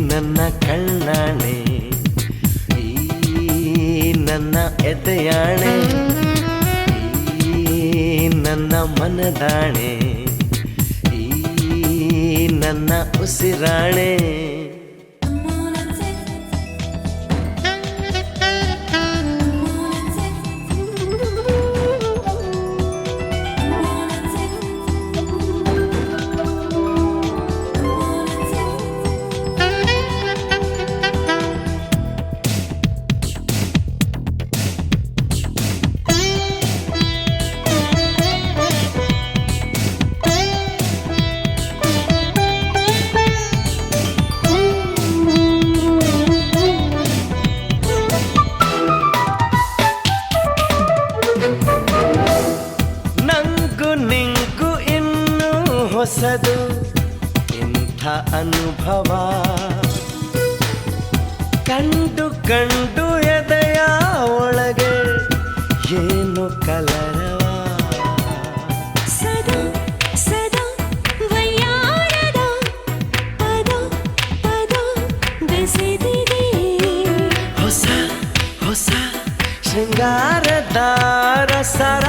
ನನ್ನ ಕಣ್ಣಾಣೆ ಈ ನನ್ನ ಎದೆಯಾಣೆ ಈ ನನ್ನ ಮನದಾಣೆ ಈ ನನ್ನ ಉಸಿರಾಣೆ ನಿಂಗು ಇನ್ನೂ ಹೊಸದು ಇಂಥ ಅನುಭವ ಕಂಡು ಕಂಡು ಎದೆಯ ಒಳಗೆ ಏನು ಕಲರವ ಸದಾ ಸದಾ ವಯ್ಯಾರದ ಪದ ಪದ ಬೆಸೆದಿದೆ ಹೊಸ ಹೊಸ ಶೃಂಗಾರದ ರಸರ